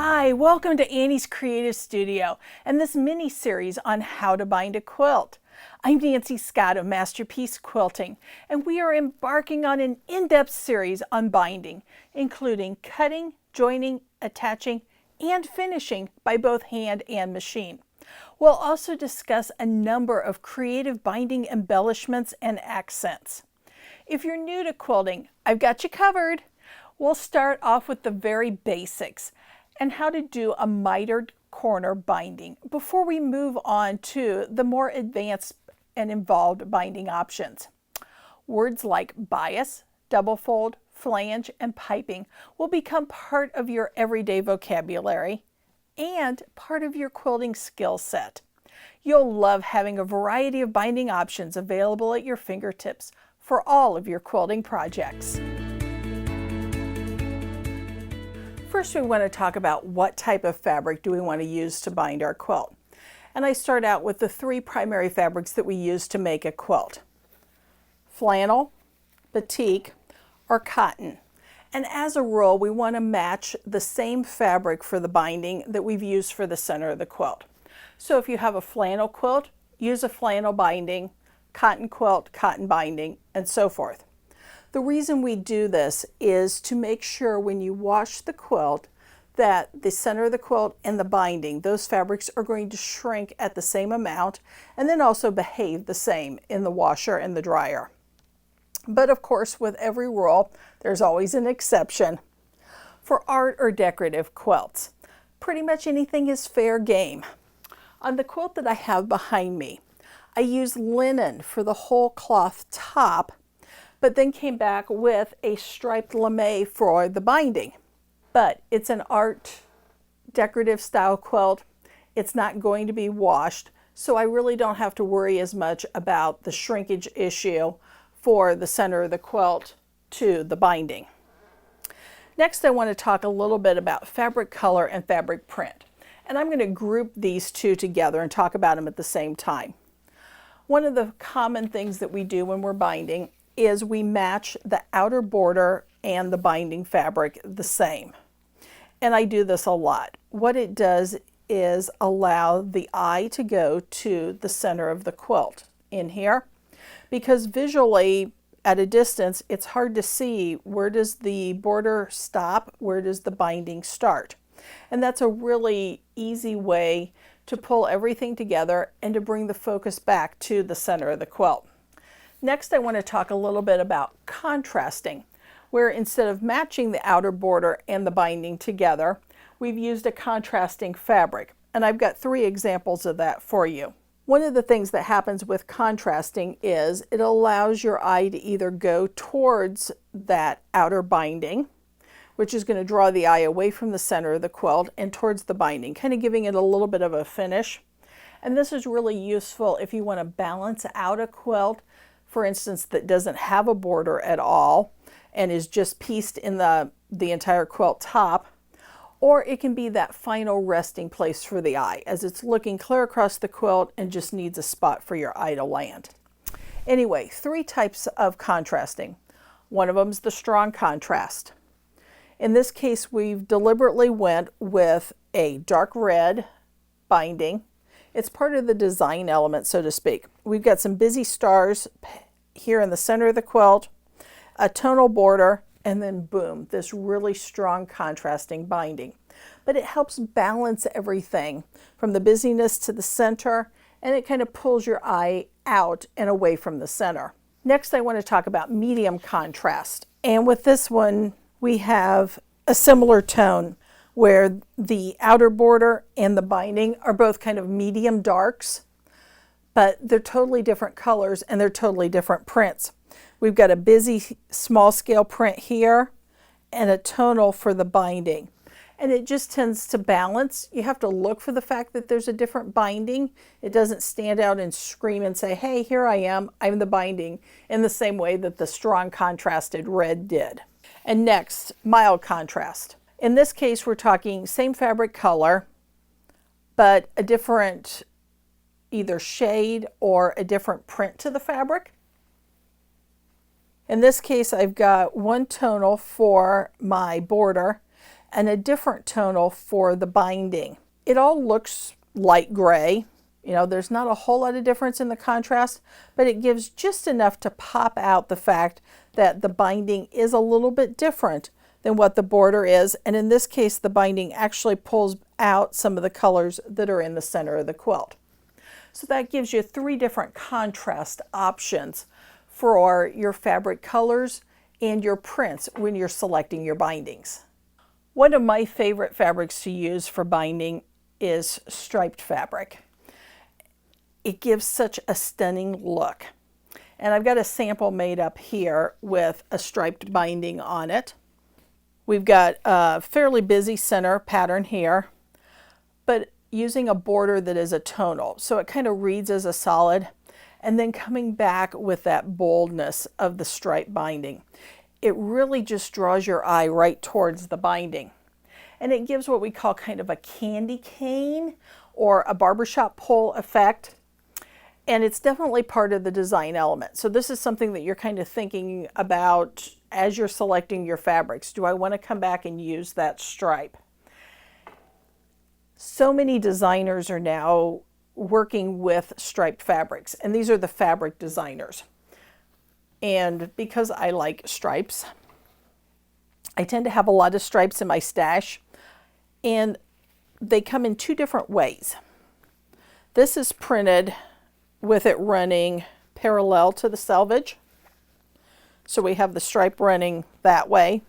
Hi, welcome to Annie's Creative Studio and this mini-series on how to bind a quilt. I'm Nancy Scott of Masterpiece Quilting, and we are embarking on an in-depth series on binding, including cutting, joining, attaching, and finishing by both hand and machine. We'll also discuss a number of creative binding embellishments and accents. If you're new to quilting, I've got you covered. We'll start off with the very basics and how to do a mitered corner binding before we move on to the more advanced and involved binding options. Words like bias, double fold, flange, and piping will become part of your everyday vocabulary and part of your quilting skill set. You'll love having a variety of binding options available at your fingertips for all of your quilting projects. First, we want to talk about what type of fabric do we want to use to bind our quilt. And I start out with the three primary fabrics that we use to make a quilt: flannel, batik, or cotton. And as a rule, we want to match the same fabric for the binding that we've used for the center of the quilt. So if you have a flannel quilt, use a flannel binding, cotton quilt, cotton binding, and so forth. The reason we do this is to make sure when you wash the quilt that the center of the quilt and the binding, those fabrics are going to shrink at the same amount and then also behave the same in the washer and the dryer. But of course, with every rule, there's always an exception. For art or decorative quilts, pretty much anything is fair game. On the quilt that I have behind me, I use linen for the whole cloth top, but then came back with a striped lame for the binding. But it's an art decorative style quilt. It's not going to be washed, so I really don't have to worry as much about the shrinkage issue for the center of the quilt to the binding. Next, I want to talk a little bit about fabric color and fabric print. And I'm going to group these two together and talk about them at the same time. One of the common things that we do when we're binding is we match the outer border and the binding fabric the same. And I do this a lot. What it does is allow the eye to go to the center of the quilt in here, because visually at a distance it's hard to see where does the border stop, where does the binding start. And that's a really easy way to pull everything together and to bring the focus back to the center of the quilt. Next, I want to talk a little bit about contrasting, where instead of matching the outer border and the binding together, we've used a contrasting fabric. And I've got three examples of that for you. One of the things that happens with contrasting is it allows your eye to either go towards that outer binding, which is going to draw the eye away from the center of the quilt and towards the binding, kind of giving it a little bit of a finish. And this is really useful if you want to balance out a quilt, for instance, that doesn't have a border at all and is just pieced in the entire quilt top. Or it can be that final resting place for the eye as it's looking clear across the quilt and just needs a spot for your eye to land. Anyway, three types of contrasting. One of them is the strong contrast. In this case, we've deliberately went with a dark red binding. It's part of the design element, so to speak. We've got some busy stars here in the center of the quilt, a tonal border, and then boom, this really strong contrasting binding. But it helps balance everything from the busyness to the center, and it kind of pulls your eye out and away from the center. Next, I want to talk about medium contrast. And with this one, we have a similar tone where the outer border and the binding are both kind of medium darks, but they're totally different colors and they're totally different prints. We've got a busy small scale print here and a tonal for the binding. And it just tends to balance. You have to look for the fact that there's a different binding. It doesn't stand out and scream and say, hey, here I am, I'm the binding, in the same way that the strong contrasted red did. And next, mild contrast. In this case, we're talking same fabric color, but a different either shade or a different print to the fabric. In this case, I've got one tonal for my border and a different tonal for the binding. It all looks light gray. You know, there's not a whole lot of difference in the contrast, but it gives just enough to pop out the fact that the binding is a little bit different than what the border is. And in this case, the binding actually pulls out some of the colors that are in the center of the quilt. So that gives you 3 different contrast options for your fabric colors and your prints when you're selecting your bindings. One of my favorite fabrics to use for binding is striped fabric. It gives such a stunning look. And I've got a sample made up here with a striped binding on it. We've got a fairly busy center pattern here, but using a border that is a tonal. So it kind of reads as a solid, and then coming back with that boldness of the stripe binding. It really just draws your eye right towards the binding. And it gives what we call kind of a candy cane or a barbershop pole effect. And it's definitely part of the design element. So this is something that you're kind of thinking about as you're selecting your fabrics. Do I want to come back and use that stripe? So many designers are now working with striped fabrics, and these are the fabric designers. And because I like stripes, I tend to have a lot of stripes in my stash, and they come in 2 different ways. This is printed with it running parallel to the selvage. So we have the stripe running that way.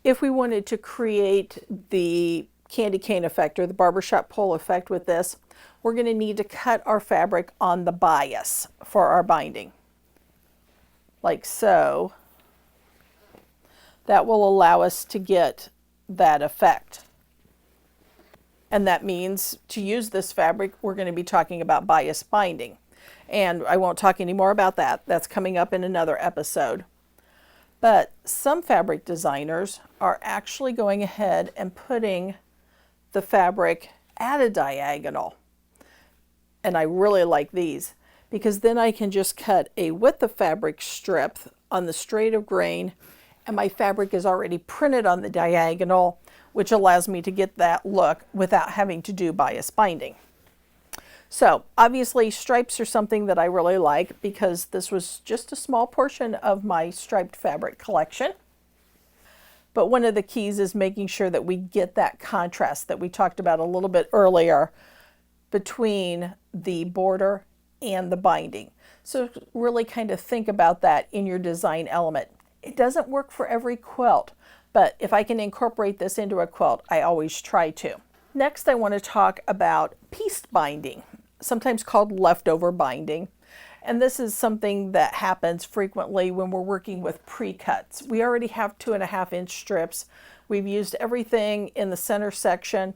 If we wanted to create the candy cane effect or the barbershop pole effect with this, we're going to need to cut our fabric on the bias for our binding, like so. That will allow us to get that effect. And that means to use this fabric, we're going to be talking about bias binding. And I won't talk any more about that. That's coming up in another episode. But some fabric designers are actually going ahead and putting the fabric at a diagonal. And I really like these because then I can just cut a width of fabric strip on the straight of grain, and my fabric is already printed on the diagonal, which allows me to get that look without having to do bias binding. So obviously stripes are something that I really like because this was just a small portion of my striped fabric collection. But one of the keys is making sure that we get that contrast that we talked about a little bit earlier between the border and the binding. So really kind of think about that in your design element. It doesn't work for every quilt, but if I can incorporate this into a quilt, I always try to. Next, I want to talk about pieced binding, sometimes called leftover binding. And this is something that happens frequently when we're working with pre-cuts. We already have 2.5-inch strips. We've used everything in the center section,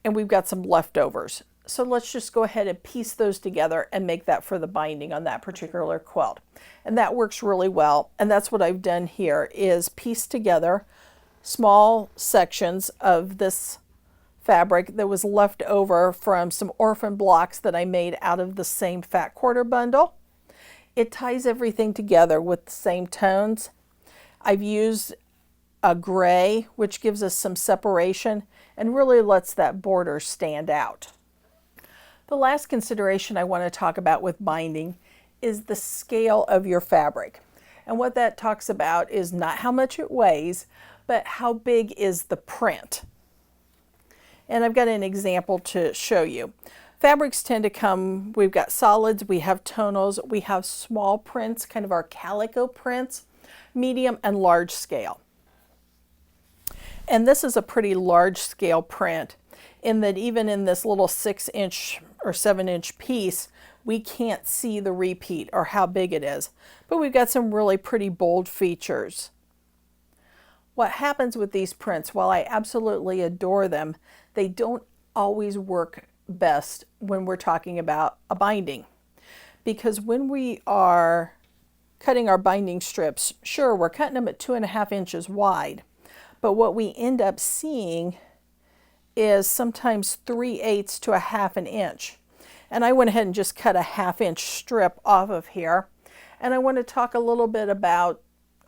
and we've got some leftovers. So let's just go ahead and piece those together and make that for the binding on that particular quilt. And that works really well. And that's what I've done here, is piece together small sections of this fabric that was left over from some orphan blocks that I made out of the same fat quarter bundle. It ties everything together with the same tones. I've used a gray, which gives us some separation and really lets that border stand out. The last consideration I want to talk about with binding is the scale of your fabric. And what that talks about is not how much it weighs, but how big is the print. And I've got an example to show you. Fabrics tend to come, we've got solids, we have tonals, we have small prints, kind of our calico prints, medium and large scale. And this is a pretty large scale print in that even in this little 6-inch or 7-inch piece, we can't see the repeat or how big it is. But we've got some really pretty bold features. What happens with these prints, while I absolutely adore them, they don't always work best when we're talking about a binding. Because when we are cutting our binding strips, sure, we're cutting them at 2.5 inches wide, but what we end up seeing is sometimes 3/8 to 1/2 inch. And I went ahead and just cut a 1/2 inch strip off of here. And I want to talk a little bit about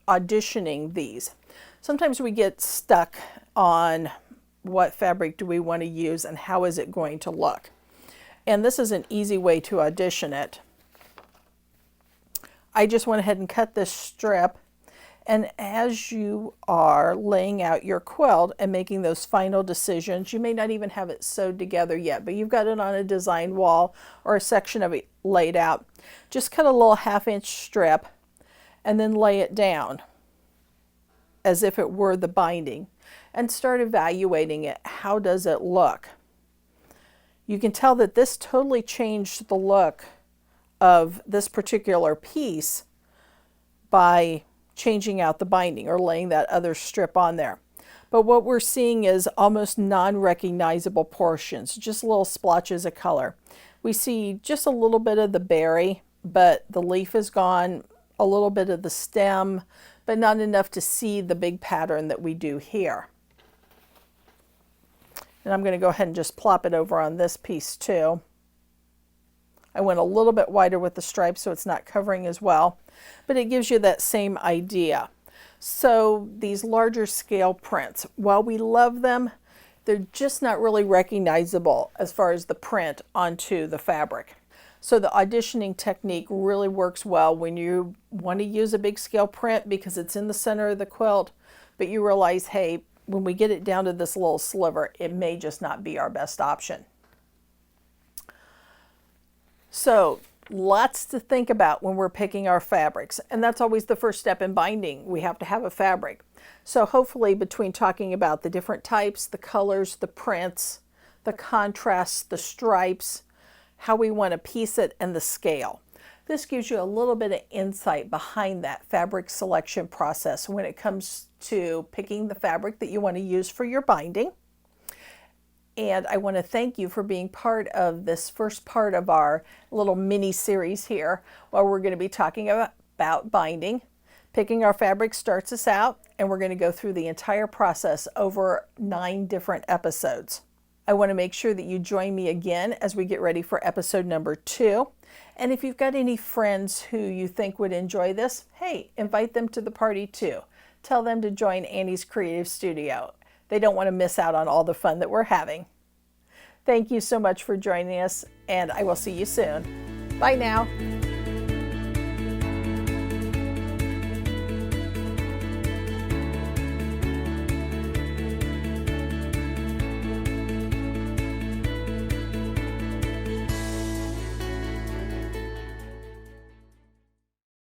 auditioning these. Sometimes we get stuck on what fabric do we want to use and how is it going to look. And this is an easy way to audition it. I just went ahead and cut this strip, and as you are laying out your quilt and making those final decisions, you may not even have it sewed together yet, but you've got it on a design wall or a section of it laid out. Just cut a little 1/2-inch strip and then lay it down as if it were the binding and start evaluating it. How does it look? You can tell that this totally changed the look of this particular piece by changing out the binding or laying that other strip on there. But what we're seeing is almost non-recognizable portions, just little splotches of color. We see just a little bit of the berry, but the leaf is gone, a little bit of the stem, but not enough to see the big pattern that we do here. And I'm going to go ahead and just plop it over on this piece too. I went a little bit wider with the stripes so it's not covering as well, but it gives you that same idea. So these larger scale prints, while we love them, they're just not really recognizable as far as the print onto the fabric. So the auditioning technique really works well when you want to use a big scale print because it's in the center of the quilt, but you realize, hey, when we get it down to this little sliver, it may just not be our best option. So lots to think about when we're picking our fabrics, and that's always the first step in binding. We have to have a fabric. So hopefully between talking about the different types, the colors, the prints, the contrasts, the stripes, how we want to piece it, and the scale. This gives you a little bit of insight behind that fabric selection process when it comes to picking the fabric that you want to use for your binding. And I want to thank you for being part of this first part of our little mini series here, where we're going to be talking about binding. Picking our fabric starts us out, and we're going to go through the entire process over 9 different episodes. I want to make sure that you join me again as we get ready for episode number 2. And if you've got any friends who you think would enjoy this, hey, invite them to the party too. Tell them to join Annie's Creative Studio. They don't want to miss out on all the fun that we're having. Thank you so much for joining us, and I will see you soon. Bye now.